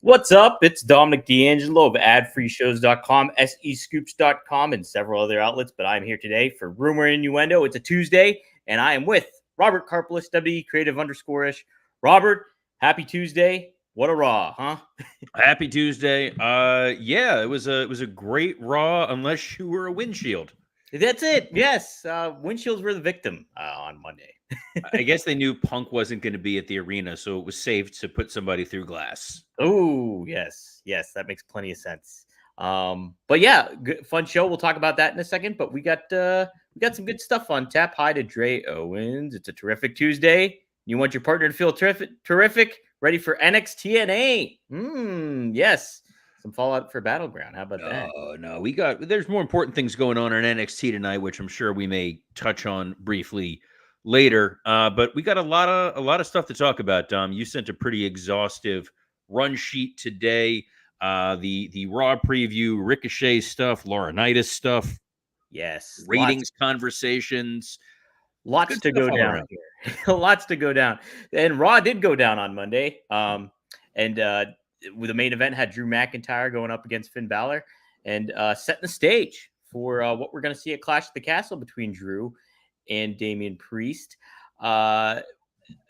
What's up? It's Dominic D'Angelo of adfreeshows.com, SEscoops.com, and several other outlets. But I'm here today for Rumor Innuendo. It's a Tuesday, and I am with Robert Karpelis, WE Creative _ish. Robert, happy Tuesday. What a Raw, huh? Happy Tuesday. Yeah, it was a great Raw, unless you were a windshield. That's it. Yes. Windshields were the victim on Monday. I guess they knew Punk wasn't going to be at the arena, so it was safe to put somebody through glass. Oh, yes. Yes, that makes plenty of sense. But yeah, good, fun show. We'll talk about that in a second. But we got some good stuff on tap. Hi to Dre Owens. It's a terrific Tuesday. You want your partner to feel terrific? Ready for NXT NA? Yes. Some fallout for Battleground. How about that? Oh no, there's more important things going on in NXT tonight, which I'm sure we may touch on briefly later. But we got a lot of stuff to talk about. Dom, you sent a pretty exhaustive run sheet today. The Raw preview, Ricochet stuff, Laurinaitis stuff, yes, ratings conversations, lots to go down here. Lots to go down. And Raw did go down on Monday. With the main event had Drew McIntyre going up against Finn Balor and setting the stage for what we're going to see at Clash at the Castle between Drew and Damian Priest. Robert,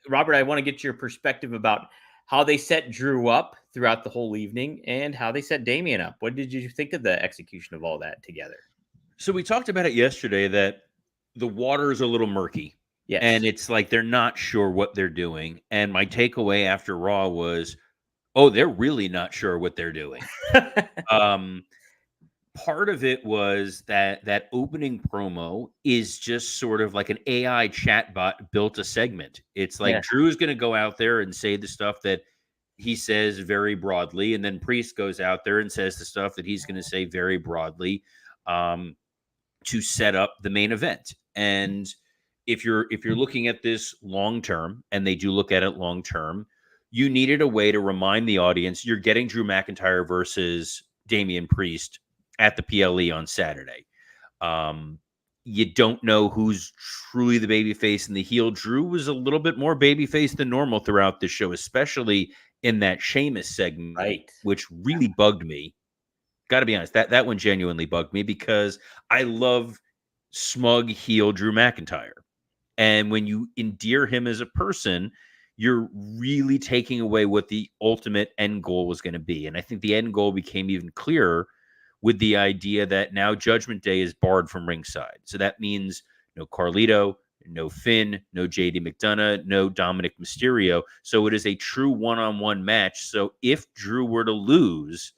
I want to get your perspective about how they set Drew up throughout the whole evening and how they set Damian up. What did you think of the execution of all that together? So we talked about it yesterday that the water is a little murky. Yes. And it's like they're not sure what they're doing. And my takeaway after Raw was, oh, they're really not sure what they're doing. Part of it was that opening promo is just sort of like an AI chatbot built a segment. It's like Drew's going to go out there and say the stuff that he says very broadly, and then Priest goes out there and says the stuff that he's going to say very broadly to set up the main event. And if you're looking at this long term, and they do look at it long term, you needed a way to remind the audience you're getting Drew McIntyre versus Damian Priest at the PLE on Saturday. You don't know who's truly the babyface and the heel. Drew was a little bit more babyface than normal throughout the show, especially in that Sheamus segment, right, which really bugged me. Got to be honest, that one genuinely bugged me because I love smug heel Drew McIntyre. And when you endear him as a person, you're really taking away what the ultimate end goal was going to be. And I think the end goal became even clearer with the idea that now Judgment Day is barred from ringside. So that means no Carlito, no Finn, no JD McDonough, no Dominic Mysterio. So it is a true one-on-one match. So if Drew were to lose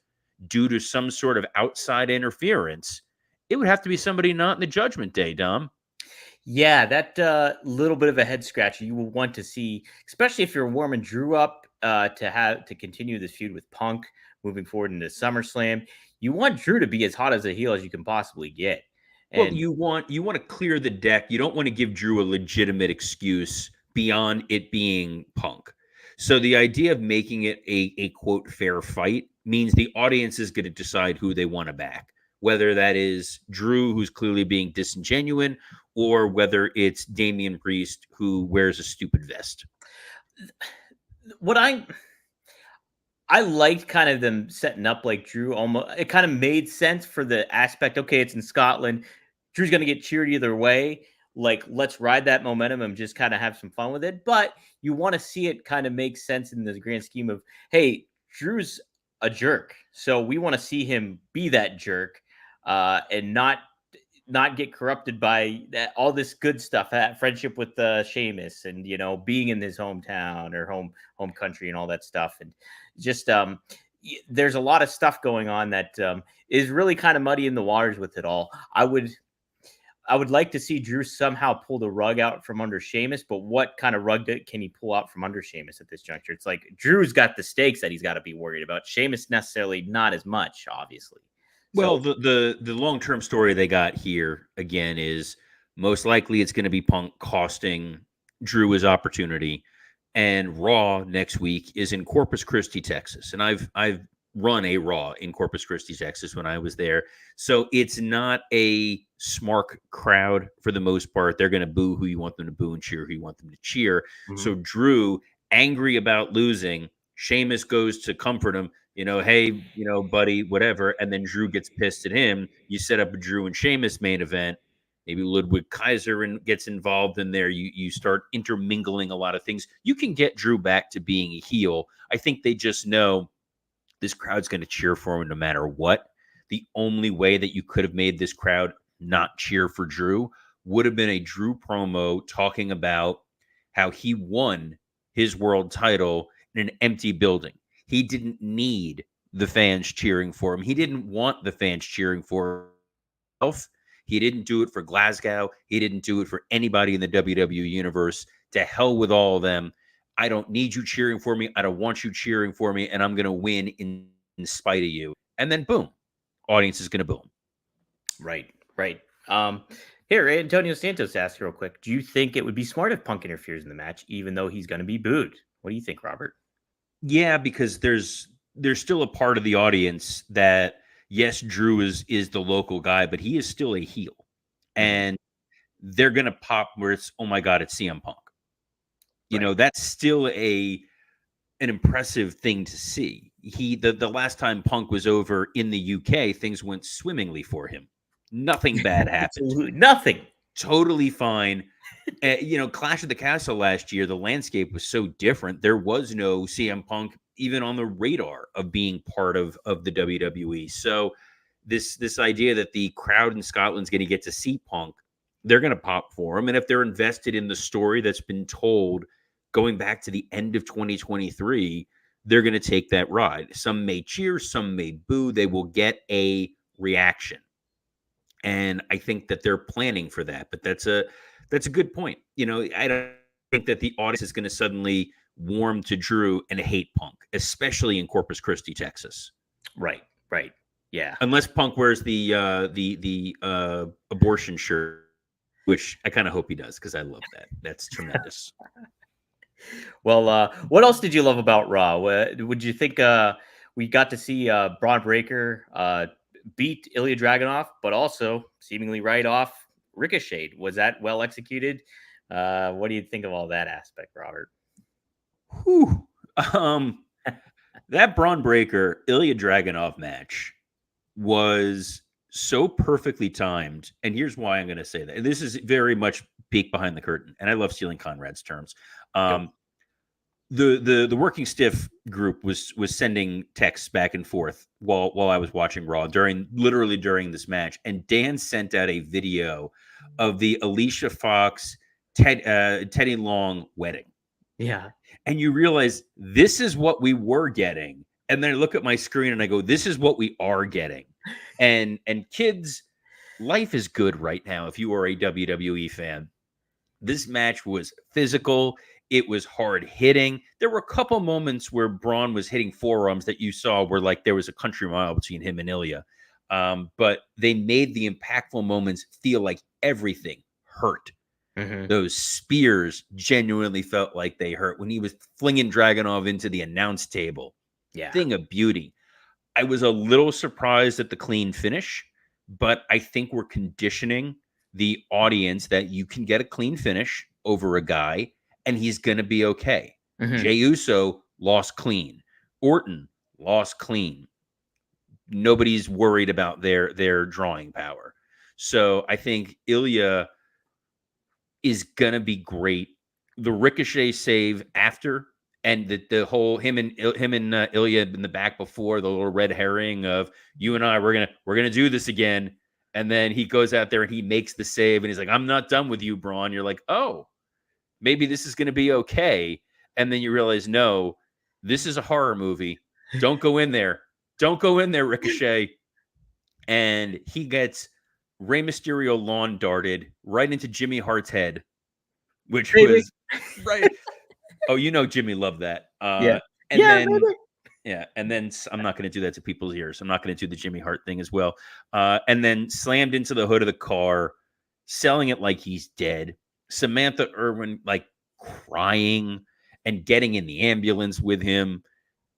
due to some sort of outside interference, it would have to be somebody not in the Judgment Day, Dom. Yeah, that little bit of a head scratcher you will want to see, especially if you're warming Drew up to continue this feud with Punk moving forward into SummerSlam. You want Drew to be as hot as a heel as you can possibly get. And well, you want to clear the deck. You don't want to give Drew a legitimate excuse beyond it being Punk. So the idea of making it a quote fair fight means the audience is going to decide who they want to back, whether that is Drew, who's clearly being disingenuous, or whether it's Damian Priest, who wears a stupid vest. What I liked kind of them setting up like Drew almost, it kind of made sense for the aspect. Okay, it's in Scotland. Drew's going to get cheered either way. Like, let's ride that momentum and just kind of have some fun with it. But you want to see it kind of make sense in the grand scheme of, hey, Drew's a jerk. So we want to see him be that jerk and not get corrupted by all this good stuff, friendship with Sheamus and, being in his hometown or home country and all that stuff. And just there's a lot of stuff going on that is really kind of muddy in the waters with it all. I would like to see Drew somehow pull the rug out from under Sheamus, but what kind of rug can he pull out from under Sheamus at this juncture? It's like Drew's got the stakes that he's got to be worried about. Sheamus necessarily not as much, obviously. Well, the long-term story they got here, again, is most likely it's going to be Punk costing Drew his opportunity. And Raw next week is in Corpus Christi, Texas. And I've run a Raw in Corpus Christi, Texas when I was there. So it's not a smart crowd for the most part. They're going to boo who you want them to boo and cheer who you want them to cheer. Mm-hmm. So Drew, angry about losing, Sheamus goes to comfort him. hey, buddy, whatever. And then Drew gets pissed at him. You set up a Drew and Sheamus main event. Maybe Ludwig Kaiser gets involved in there. You start intermingling a lot of things. You can get Drew back to being a heel. I think they just know this crowd's going to cheer for him no matter what. The only way that you could have made this crowd not cheer for Drew would have been a Drew promo talking about how he won his world title in an empty building. He didn't need the fans cheering for him. He didn't want the fans cheering for himself. He didn't do it for Glasgow. He didn't do it for anybody in the WWE universe. To hell with all of them. I don't need you cheering for me. I don't want you cheering for me. And I'm going to win in spite of you. And then boom, audience is going to boom. Right, right. Here, Antonio Santos asked real quick, do you think it would be smart if Punk interferes in the match, even though he's going to be booed? What do you think, Robert? Yeah, because there's still a part of the audience that, yes, Drew is the local guy, but he is still a heel. And they're going to pop where it's, oh my God, it's CM Punk. That's still an impressive thing to see. The last time Punk was over in the UK, things went swimmingly for him. Nothing bad happened. Absolutely nothing. Totally fine. Clash of the Castle last year, the landscape was so different. There was no CM Punk even on the radar of being part of the WWE. So this idea that the crowd in Scotland's going to get to see Punk, they're going to pop for him. And if they're invested in the story that's been told going back to the end of 2023, they're going to take that ride. Some may cheer, some may boo. They will get a reaction. And I think that they're planning for that. But that's a good point. I don't think that the audience is going to suddenly warm to Drew and hate Punk, especially in Corpus Christi, Texas. Right, right. Yeah. Unless Punk wears the abortion shirt, which I kind of hope he does because I love that. That's tremendous. Well, what else did you love about Raw? Would you think we got to see Braun Breaker beat Ilya Dragunov, but also seemingly right off Ricochet? Was that well executed? What do you think of all that aspect, Robert? Whew. That Braun Breaker Ilya Dragunov match was so perfectly timed. And here's why I'm going to say that. This is very much peek behind the curtain. And I love stealing Conrad's terms. The working stiff group was sending texts back and forth while I was watching Raw during this match. And Dan sent out a video of the Alicia Fox Teddy Long wedding. Yeah. And you realize this is what we were getting. And then I look at my screen and I go, this is what we are getting. And kids, life is good right now if you are a WWE fan. This match was physical. It was hard hitting. There were a couple moments where Braun was hitting forearms that you saw where like there was a country mile between him and Ilya. But they made the impactful moments feel like everything hurt. Mm-hmm. Those spears genuinely felt like they hurt when he was flinging Dragunov into the announce table. Yeah. Thing of beauty. I was a little surprised at the clean finish, but I think we're conditioning the audience that you can get a clean finish over a guy and he's going to be okay. Mm-hmm. Jey Uso lost clean. Orton lost clean. Nobody's worried about their drawing power. So I think Ilya is going to be great. The Ricochet save after, and the whole him and Ilya in the back before, the little red herring of you and I, we're gonna do this again. And then he goes out there and he makes the save and he's like, I'm not done with you, Braun. You're like, oh, maybe this is going to be okay. And then you realize, no, this is a horror movie. Don't go in there. Don't go in there, Ricochet. And he gets Rey Mysterio lawn darted right into Jimmy Hart's head, which was right. Oh, Jimmy loved that. Yeah. And then, yeah. And then I'm not going to do that to people's ears. I'm not going to do the Jimmy Hart thing as well. And then slammed into the hood of the car, selling it like he's dead. Samantha Irwin, like crying and getting in the ambulance with him.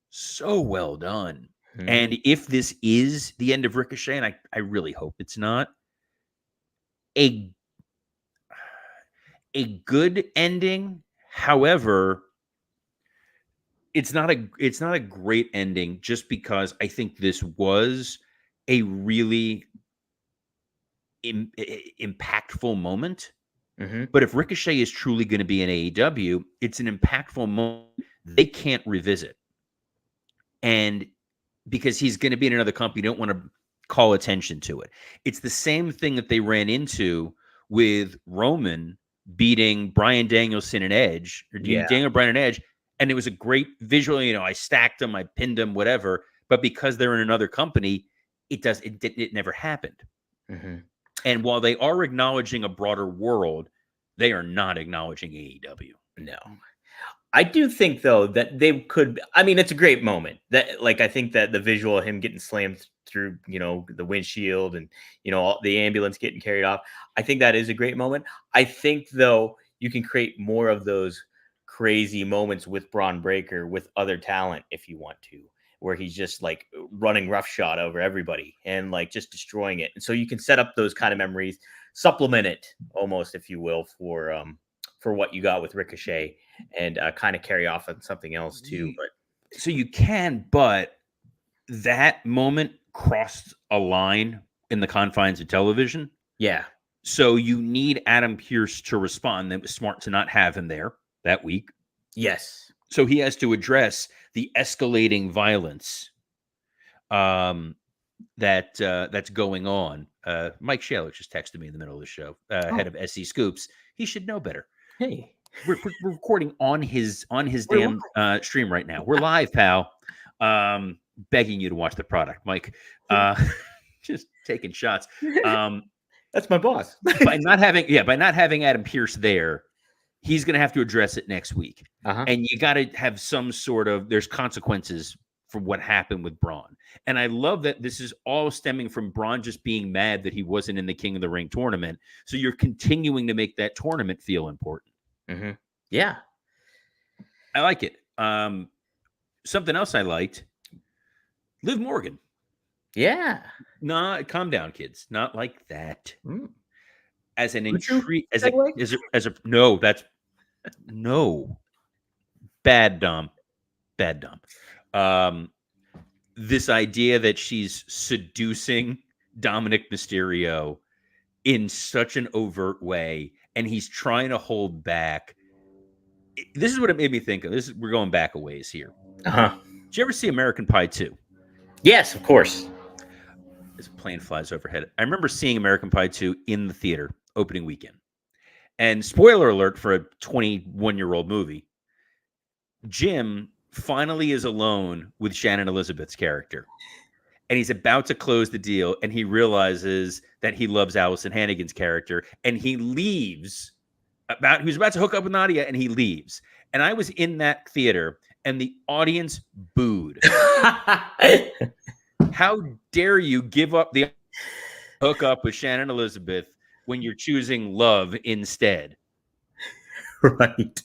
So well done. Mm-hmm. And if this is the end of Ricochet, and I really hope it's not, a good ending. However, it's not a great ending, just because I think this was a really impactful moment. Hmm. But if Ricochet is truly going to be in AEW, it's an impactful moment they can't revisit. And because he's going to be in another company, you don't want to call attention to it. It's the same thing that they ran into with Roman beating Bryan Danielson and Edge, or Yeah. Daniel Bryan and Edge, and it was a great visual. I stacked him, I pinned him, whatever. But because they're in another company, it never happened. Hmm. And while they are acknowledging a broader world, they are not acknowledging AEW. No. I do think though that they could. I mean, it's a great moment. That like I think that the visual of him getting slammed through, the windshield and the ambulance getting carried off. I think that is a great moment. I think though you can create more of those crazy moments with Braun Breaker with other talent if you want to, where he's just like running roughshod over everybody and like just destroying it. And so you can set up those kind of memories, supplement it almost, if you will, for what you got with Ricochet, and kind of carry off on something else too. But So you can, but that moment crossed a line in the confines of television. yeah, So you need Adam Pearce to respond. That was smart to not have him there that week. yes, So he has to address the escalating violence that's going on. Mike Shaler just texted me in the middle of the show, head of SC Scoops. He should know better. hey, We're recording on his We're damn stream right now. We're live, pal. Begging you to watch the product, Mike. Just taking shots. that's my boss. By not having Adam Pearce there, he's going to have to address it next week. Uh-huh. And you got to have some sort of, there's consequences for what happened with Braun. And I love that this is all stemming from Braun just being mad that he wasn't in the King of the Ring tournament. So you're continuing to make that tournament feel important. Mm-hmm. Yeah, I like it. Something else I liked, Liv Morgan. yeah. Nah, calm down, kids. Not like that. Mm. As an Would you intrigue, segue? no, that's no. Bad dumb. This idea that she's seducing Dominic Mysterio in such an overt way, and he's trying to hold back. This is what it made me think of. We're going back a ways here. Uh-huh. Did you ever see American Pie 2? Yes, of course. As a plane flies overhead. I remember seeing American Pie 2 in the theater opening weekend. And spoiler alert for a 21-year-old movie, Jim finally is alone with Shannon Elizabeth's character. And he's about to close the deal, and he realizes that he loves Allison Hannigan's character, and he leaves. He was about to hook up with Nadia, and he leaves. And I was in that theater, and the audience booed. How dare you give up the hook up with Shannon Elizabeth when you're choosing love instead? Right.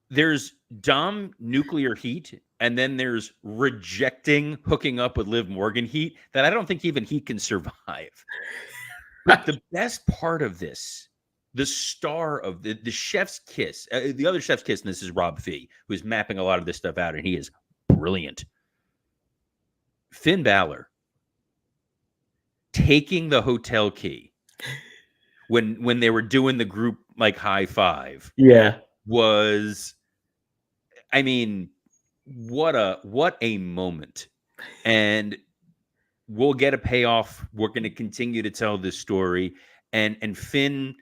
There's Dom nuclear heat, and then there's rejecting hooking up with Liv Morgan heat that I don't think even he can survive. But the best part of this, the star of the chef's kiss, the other chef's kiss, and this is Rob Fee, who's mapping a lot of this stuff out, and he is brilliant. Finn Balor taking the hotel key when they were doing the group like high five. Yeah. Was, I mean, what a moment. And we'll get a payoff. We're going to continue to tell this story. And Finn,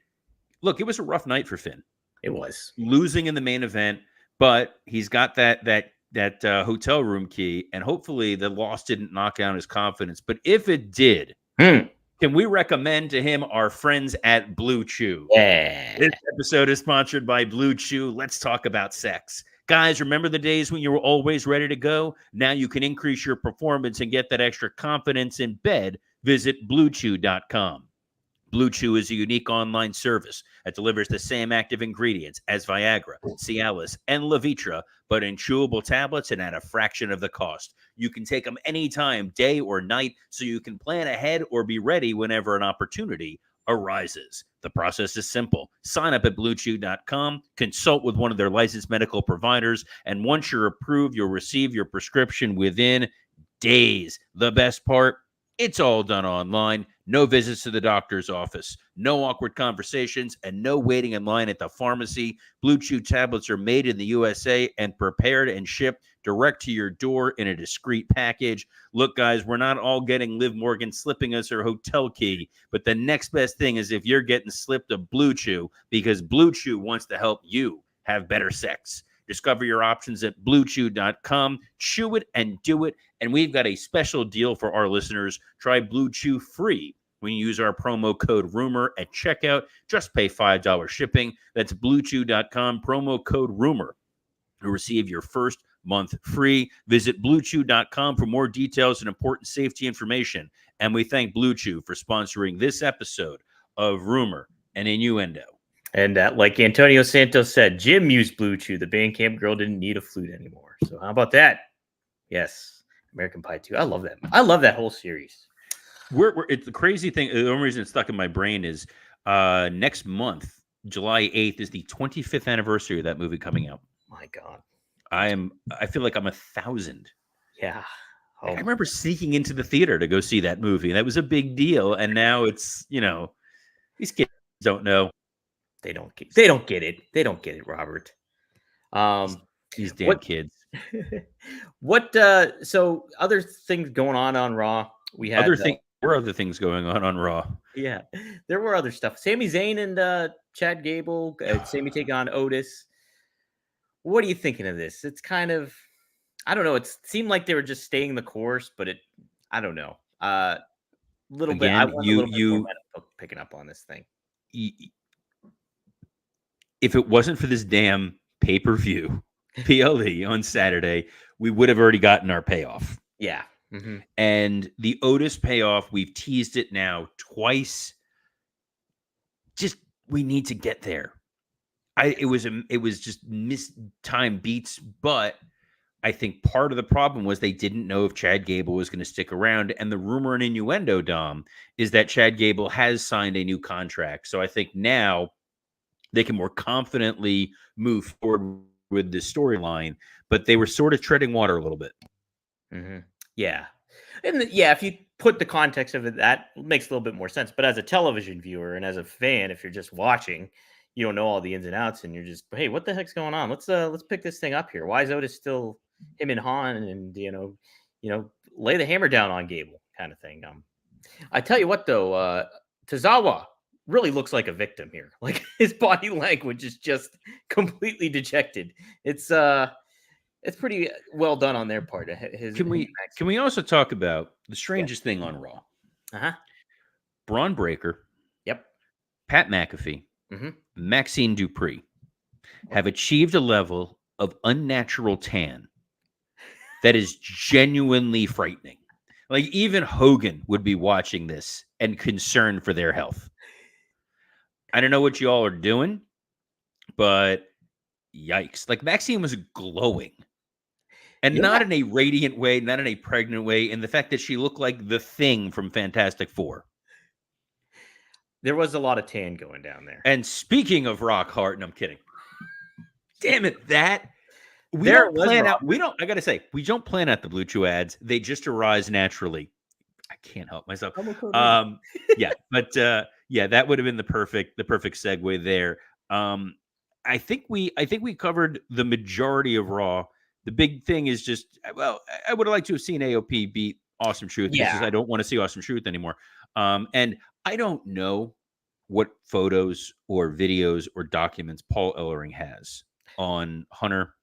look, it was a rough night for Finn. It was Losing in the main event, but he's got that hotel room key, and hopefully the loss didn't knock down his confidence. But if it did, can we recommend to him our friends at Blue Chew? Yeah. This episode is sponsored by Blue Chew. Let's talk about sex. Guys, remember the days when you were always ready to go? Now you can increase your performance and get that extra confidence in bed. Visit BlueChew.com. Blue Chew is a unique online service that delivers the same active ingredients as Viagra, Cialis, and Levitra, but in chewable tablets and at a fraction of the cost. You can take them anytime, day or night, so you can plan ahead or be ready whenever an opportunity arises. The process is simple. Sign up at bluechew.com, consult with one of their licensed medical providers, and once you're approved, you'll receive your prescription within days. The best part, it's all done online. No visits to the doctor's office, no awkward conversations, and no waiting in line at the pharmacy. Blue Chew tablets are made in the USA and prepared and shipped direct to your door in a discreet package. Look, guys, we're not all getting Liv Morgan slipping us her hotel key, but the next best thing is if you're getting slipped a Blue Chew, because Blue Chew wants to help you have better sex. Discover your options at bluechew.com. Chew it and do it. And we've got a special deal for our listeners. Try Blue Chew free when you use our promo code RUMOR at checkout. Just pay $5 shipping. That's bluechew.com, promo code RUMOR. To receive your first month free. Visit bluechew.com for more details and important safety information. And we thank Blue Chew for sponsoring this episode of Rumor and Innuendo. And like Antonio Santos said, Jim used Blue Chew. The Bandcamp girl didn't need a flute anymore. So how about that? Yes, American Pie 2. I love that. I love that whole series. It's the crazy thing. The only reason it's stuck in my brain is next month, July 8th, is the 25th anniversary of that movie coming out. My God. I feel like I'm 1,000. Yeah. I remember sneaking into the theater to go see that movie. That was a big deal. And now it's, these kids don't know. They don't get it. They don't get it, Robert. These damn kids. So other things going on Raw. We had there were other things going on Raw. Yeah, there were other stuff. Sami Zayn and Chad Gable. Sami taking on Otis. What are you thinking of this? It's kind of, I don't know. It seemed like they were just staying the course, but I don't know. Little bit. I want a little bit more picking up on this thing. If it wasn't for this damn pay-per-view PLE on Saturday, we would have already gotten our payoff. Yeah. Mm-hmm. And the Otis payoff, we've teased it now twice. Just, we need to get there. It was just missed time beats, but I think part of the problem was they didn't know if Chad Gable was going to stick around. And the rumor and innuendo, Dom, is that Chad Gable has signed a new contract. So I think now they can more confidently move forward with the storyline, but they were sort of treading water a little bit. Mm-hmm. Yeah. And if you put the context of it, that makes a little bit more sense. But as a television viewer and as a fan, if you're just watching, you don't know all the ins and outs, and you're just, hey, what the heck's going on? Let's pick this thing up here. Why is Otis still him and Han, and lay the hammer down on Gable kind of thing? I tell you what though, Tozawa really looks like a victim here. Like his body language is just completely dejected. It's pretty well done on their part. Can we also talk about the strangest thing on Raw? Braun Breaker. Yep. Pat McAfee. Mm-hmm. Maxine Dupree have achieved a level of unnatural tan that is genuinely frightening. Like even Hogan would be watching this and concerned for their health. I don't know what you all are doing, but yikes. Like Maxine was glowing. And not in a radiant way, not in a pregnant way, and the fact that she looked like the Thing from Fantastic Four. There was a lot of tan going down there. And speaking of rock hard, no, I'm kidding. Damn it, I gotta say, we don't plan out the Blue Chew ads. They just arise naturally. I can't help myself. That would have been the perfect segue there. I think we covered the majority of Raw. The big thing is just, well, I would have liked to have seen AOP beat Awesome Truth. Yeah. Because I don't want to see Awesome Truth anymore. And I don't know what photos or videos or documents Paul Ellering has on Hunter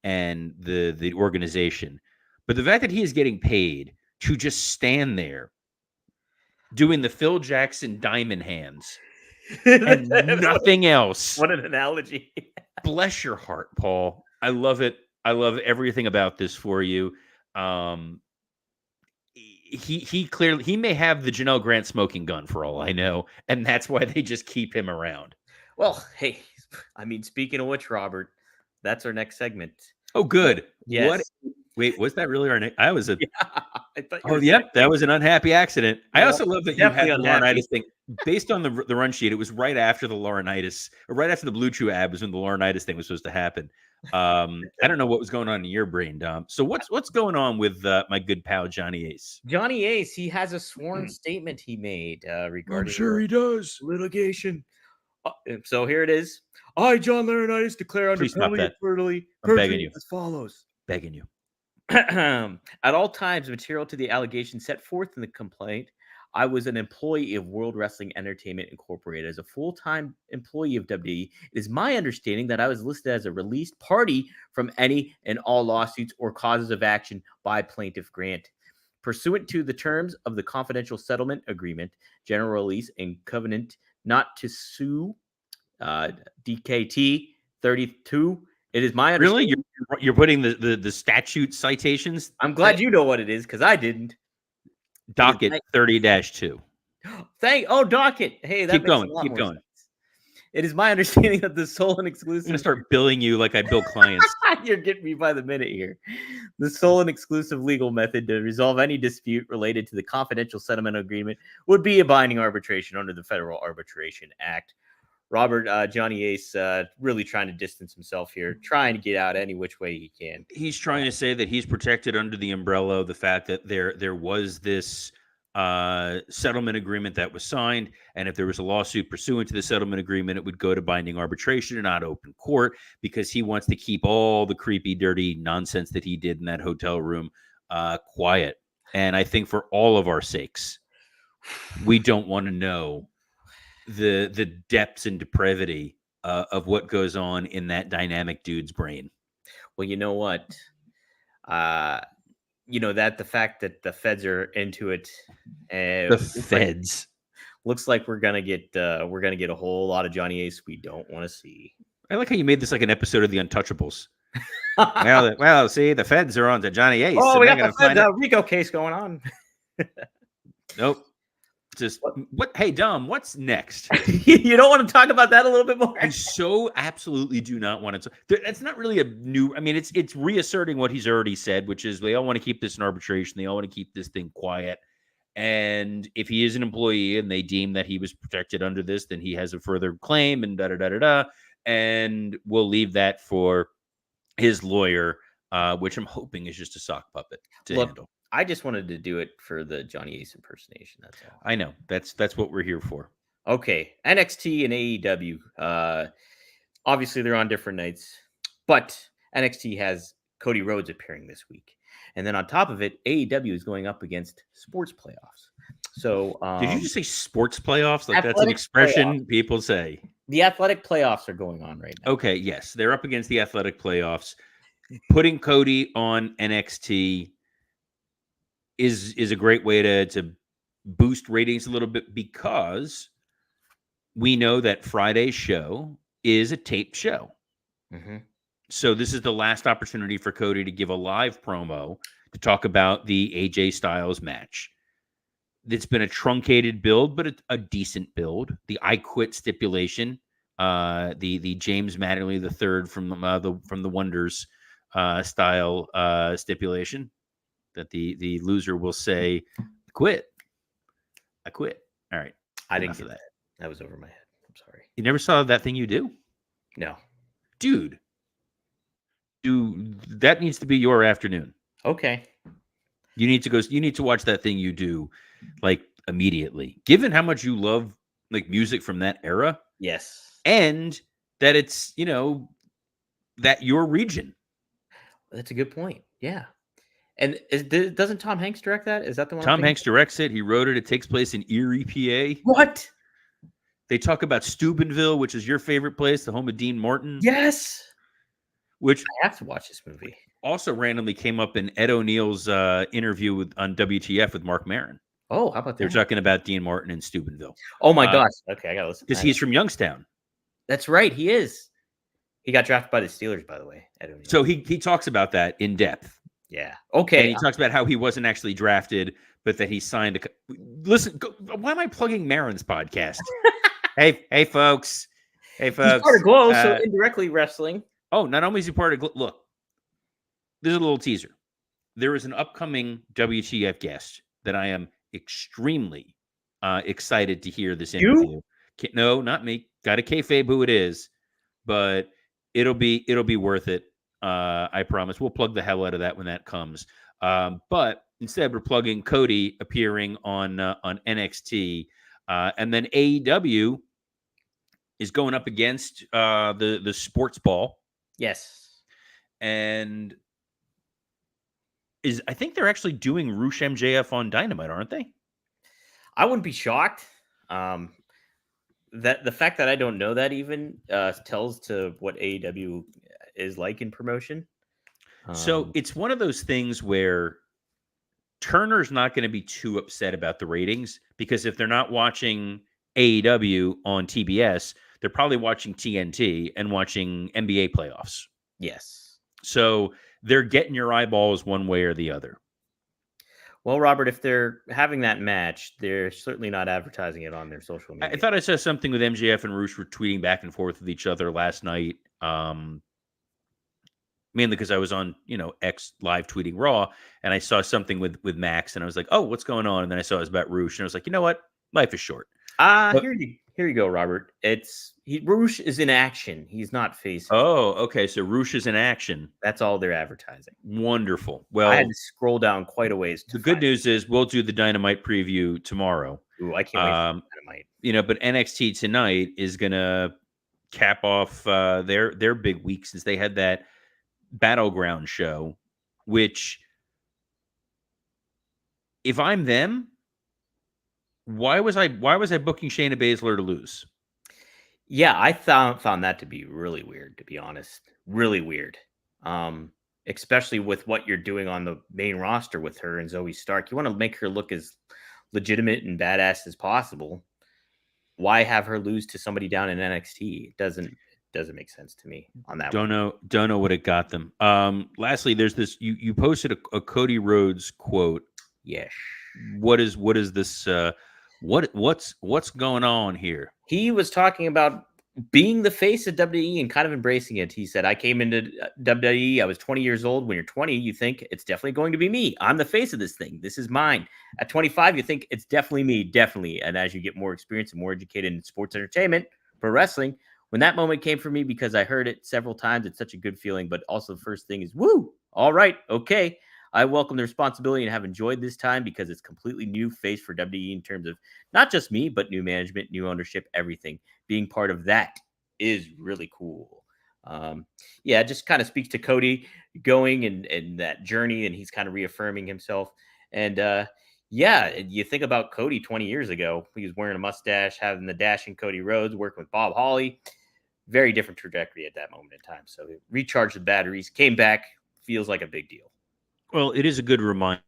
and the organization. But the fact that he is getting paid to just stand there doing the Phil Jackson diamond hands and nothing else. What an analogy. Bless your heart, Paul. I love it. I love everything about this for you. He clearly, he may have the Janelle Grant smoking gun for all I know, and that's why they just keep him around. Well, hey, I mean, speaking of which, Robert, that's our next segment. Oh, good. Yes. What? Wait, was that really our next? I thought you Oh, were yep, saying that was an unhappy accident. I also love that you had definitely the unhappy. Laurinaitis thing. Based on the run sheet, it was right after the Laurinaitis, or right after the Blue Chew ad was when the Laurinaitis thing was supposed to happen. I don't know what was going on in your brain, Dom. So what's going on with my good pal Johnny Ace? Johnny Ace, he has a sworn statement he made regarding he does. litigation. So here it is. I, John Laurinaitis, declare under Please stop penalty of that. perjury I'm begging you. as follows. Begging you. At all times, material to the allegation set forth in the complaint, I was an employee of World Wrestling Entertainment Incorporated. As a full-time employee of WWE, it is my understanding that I was listed as a released party from any and all lawsuits or causes of action by plaintiff Grant. Pursuant to the terms of the confidential settlement agreement, general release, and covenant not to sue, DKT 32, it is my Really? understanding. You're putting the statute citations? I'm glad you know what it is because I didn't. Docket 30-2. Docket. Hey, that Keep makes going. a lot Keep more going. sense. It is my understanding that the sole and I'm exclusive. gonna start billing you like I bill clients. You're getting me by the minute here. The sole and exclusive legal method to resolve any dispute related to the confidential settlement agreement would be a binding arbitration under the Federal Arbitration Act. Johnny Ace, really trying to distance himself here, trying to get out any which way he can. He's trying to say that he's protected under the umbrella of the fact that there was this settlement agreement that was signed, and if there was a lawsuit pursuant to the settlement agreement, it would go to binding arbitration and not open court, because he wants to keep all the creepy, dirty nonsense that he did in that hotel room quiet. And I think for all of our sakes, we don't want to know the depths and depravity of what goes on in that dynamic dude's brain. Well, you know what? The fact that the feds are into it, The feds. Looks like we're gonna get a whole lot of Johnny Ace we don't want to see. I like how you made this like an episode of The Untouchables. well, see, the feds are on to Johnny Ace. Oh, we got the Fed Rico case going on. Nope. Just what? Hey, Dom, what's next? You don't want to talk about that a little bit more? I so absolutely do not want to. It's not really a new. I mean, it's reasserting what he's already said, which is they all want to keep this in arbitration. They all want to keep this thing quiet. And if he is an employee and they deem that he was protected under this, then he has a further claim and da da da da da. And we'll leave that for his lawyer, which I'm hoping is just a sock puppet to handle. I just wanted to do it for the Johnny Ace impersonation. That's all. I know. That's what we're here for. Okay. NXT and AEW. Obviously, they're on different nights, but NXT has Cody Rhodes appearing this week. And then on top of it, AEW is going up against sports playoffs. So did you just say sports playoffs? Like that's an expression people say. The athletic playoffs are going on right now. Okay, yes. They're up against the athletic playoffs. Putting Cody on NXT is a great way to boost ratings a little bit, because we know that Friday's show is a taped show. Mm-hmm. So this is the last opportunity for Cody to give a live promo to talk about the AJ Styles match. It's been a truncated build, but a decent build. The I Quit stipulation, the James Mattingly III from the Wonders style stipulation, that the loser will say, "Quit. I quit." All right. I didn't get that. That was over my head. I'm sorry. You never saw That Thing You Do? No. Dude. That needs to be your afternoon. Okay. You need to watch That Thing You Do like immediately. Given how much you love like music from that era. Yes. And that it's, that your region. That's a good point. Yeah. And doesn't Tom Hanks direct that? Is that the one? Tom Hanks directs it. He wrote it. It takes place in Erie, PA. What? They talk about Steubenville, which is your favorite place, the home of Dean Martin. Yes. Which I have to watch this movie. Also randomly came up in Ed O'Neill's interview on WTF with Mark Maron. Oh, how about that? They were talking about Dean Martin in Steubenville. Oh my gosh. Okay, I gotta listen. Because he's from Youngstown. That's right, he is. He got drafted by the Steelers, by the way. Ed O'Neill. So he talks about that in depth. Yeah. Okay. And he talks about how he wasn't actually drafted, but that he signed listen, why am I plugging Maron's podcast? hey folks. He's part of Glow, so indirectly wrestling. Oh, not only is he part of Glow. Look, there's a little teaser. there is an upcoming WTF guest that I am extremely excited to hear this You? interview. No, not me. Got to kayfabe who it is, but it'll be worth it. I promise. We'll plug the hell out of that when that comes. But instead, we're plugging Cody appearing on NXT, and then AEW is going up against the sports ball, Yes. and I think they're actually doing Roosh MJF on Dynamite, aren't they? I wouldn't be shocked. Um, that the fact that I don't know that even tells to what AEW is like in promotion. So it's one of those things where Turner's not going to be too upset about the ratings, because if they're not watching AEW on TBS, they're probably watching TNT and watching NBA playoffs. Yes. So they're getting your eyeballs one way or the other. Well, Robert, if they're having that match, they're certainly not advertising it on their social media. I thought I saw something with MJF and Roosh were tweeting back and forth with each other last night. Mainly because I was on, X live tweeting Raw, and I saw something with Max, and I was like, "Oh, what's going on?" And then I saw it was about Roosh, and I was like, "You know what? Life is short." But, Here you go, Robert. Roosh is in action. He's not facing. oh, okay. So Roosh is in action. That's all they're advertising. Wonderful. I had Well, to scroll down quite a ways. the good news is we'll do the Dynamite preview tomorrow. Ooh, I can't wait for Dynamite. But NXT tonight is gonna cap off their big week, since they had that Battleground show, which, if I'm them, why was I booking Shayna Baszler to lose? Yeah, I found that to be really weird, to be honest. Really weird. Especially with what you're doing on the main roster with her and Zoe Stark. You want to make her look as legitimate and badass as possible. Why have her lose to somebody down in NXT? It doesn't make sense to me on that Don't know what it got them. Lastly, there's this, you posted a Cody Rhodes quote. Yes. What is this what's going on here? He was talking about being the face of WWE and kind of embracing it. He said, I came into WWE, I was 20 years old. When you're 20, you think it's definitely going to be me. I'm the face of this thing. This is mine. At 25, you think it's definitely me, definitely. And as you get more experience and more educated in sports entertainment, pro wrestling, when that moment came for me, because I heard it several times, it's such a good feeling. But also the first thing is, woo, all right, okay. I welcome the responsibility and have enjoyed this time, because it's completely new face for WWE in terms of not just me, but new management, new ownership, everything. Being part of that is really cool. Yeah, it just kind of speaks to Cody going and that journey, and he's kind of reaffirming himself. And yeah, you think about Cody 20 years ago, he was wearing a mustache, having the dashing Cody Rhodes, working with Bob Holly. Very different trajectory at that moment in time. So he recharged the batteries, came back, feels like a big deal. Well, it is a good reminder.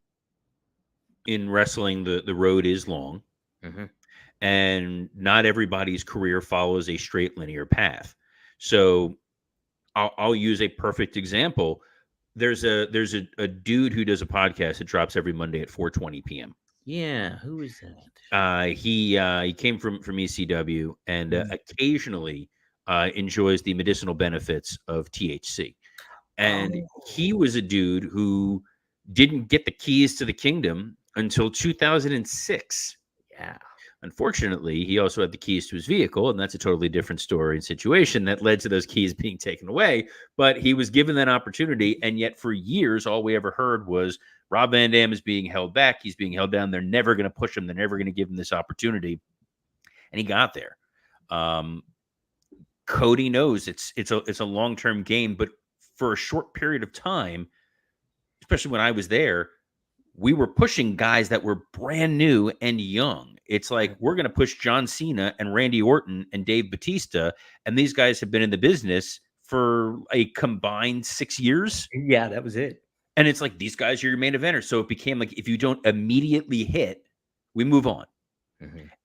In wrestling, the road is long, and not everybody's career follows a straight linear path. So I'll use a perfect example. There's a dude who does a podcast that drops every Monday at 4:20 p.m. Yeah, who is that? He came from ECW, and occasionally enjoys the medicinal benefits of THC. And he was a dude who didn't get the keys to the kingdom until 2006. Yeah. Unfortunately, he also had the keys to his vehicle, and that's a totally different story and situation that led to those keys being taken away. But he was given that opportunity, and yet for years, all we ever heard was Rob Van Dam is being held back. He's being held down. They're never going to push him. They're never going to give him this opportunity. And he got there. Cody knows it's a long-term game, but for a short period of time, especially when I was there, we were pushing guys that were brand new and young. It's like, we're going to push John Cena and Randy Orton and Dave Bautista, and these guys have been in the business for a combined 6 years. Yeah, that was it. And it's like, these guys are your main eventers. So it became like, if you don't immediately hit, we move on.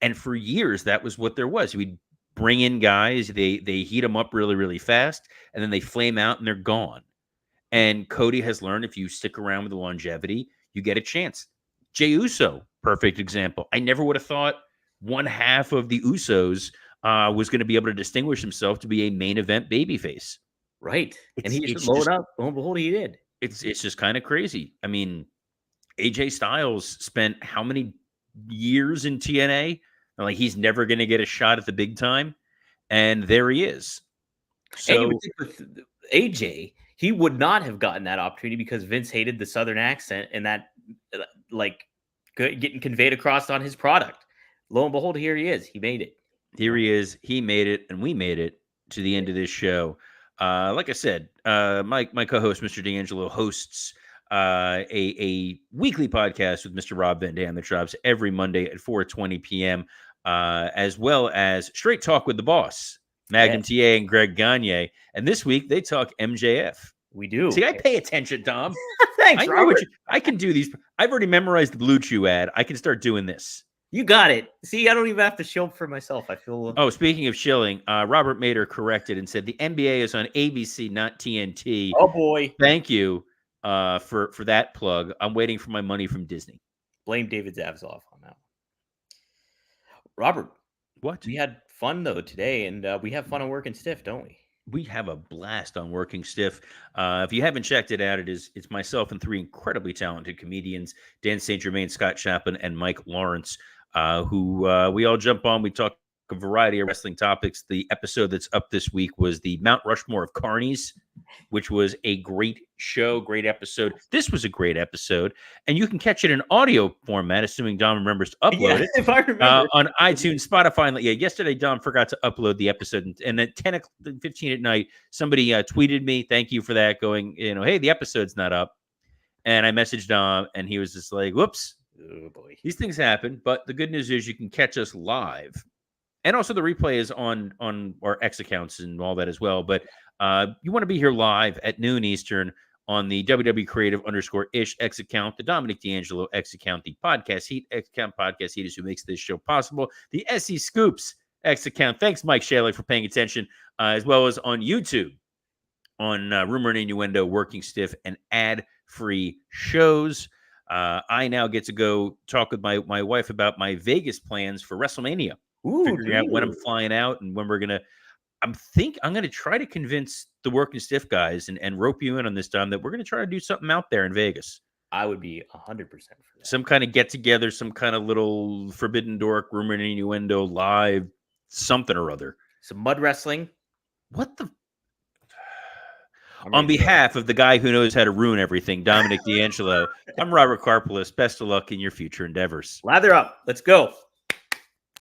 And for years, that was what there was. We'd bring in guys, they heat them up really, really fast, and then they flame out and they're gone. And Cody has learned, if you stick around with the longevity, you get a chance. Jey Uso, perfect example. I never would have thought one half of the Usos was going to be able to distinguish himself to be a main event babyface. Right. And he just loaded up. Lo and behold, he did. It's just kind of crazy. I mean, AJ Styles spent how many years in TNA? Like he's never going to get a shot at the big time, and there he is. And you would So think with AJ, he would not have gotten that opportunity because Vince hated the Southern accent and that, like, getting conveyed across on his product. Lo and behold, here he is. He made it. here he is. He made it, and we made it to the end of this show. Like I said, my co-host, Mr. D'Angelo, hosts a weekly podcast with Mr. Rob Van Dam that drops every Monday at 4:20 p.m., as well as Straight Talk with the Boss, Magnum TA and Greg Gagne. And this week, they talk MJF. We do. See, I pay attention, Tom. Thanks, I know Robert. I can do these. I've already memorized the Blue Chew ad. I can start doing this. You got it. See, I don't even have to show for myself. I feel. Oh, speaking of shilling, Robert Mader corrected and said the NBA is on ABC, not TNT. Oh boy! Thank you for that plug. I'm waiting for my money from Disney. Blame David Zaslav on that. Robert, what? We had fun though today, and we have fun on Working Stiff, don't we? We have a blast on Working Stiff. If you haven't checked it out, it's myself and three incredibly talented comedians: Dan St. Germain, Scott Chaplin, and Mike Lawrence, who we all jump on. We talk a variety of wrestling topics. The episode that's up this week was the Mount Rushmore of Carnies, which was a great show, great episode. This was a great episode, and you can catch it in audio format, assuming Dom remembers to upload it. If I remember. On iTunes, Spotify. Yeah, yesterday Dom forgot to upload the episode, and at 10:15 at night, somebody tweeted me, thank you for that, going, hey, the episode's not up. And I messaged Dom, and he was just like, whoops. Oh boy. These things happen, but the good news is you can catch us live. And also the replay is on our X accounts and all that as well. But you want to be here live at noon Eastern on the WWE Creative _ish X account, the Dominic D'Angelo X account, the Podcast Heat X account. Podcast Heat is who makes this show possible. The SE Scoops X account. Thanks, Mike Shaler, for paying attention, as well as on YouTube on Rumor and Innuendo, Working Stiff, and ad-free shows. I now get to go talk with my wife about my Vegas plans for WrestleMania. Figuring out when I'm flying out and when we're gonna. I'm gonna try to convince the Working Stiff guys and rope you in on this time that we're gonna try to do something out there in Vegas. I would be 100% for that. Some kind of get together, some kind of little Forbidden Door, Rumor and Innuendo live, something or other. Some mud wrestling. What the? On behalf of the guy who knows how to ruin everything, Dominic D'Angelo, I'm Robert Karpelis. Best of luck in your future endeavors. Lather up. Let's go.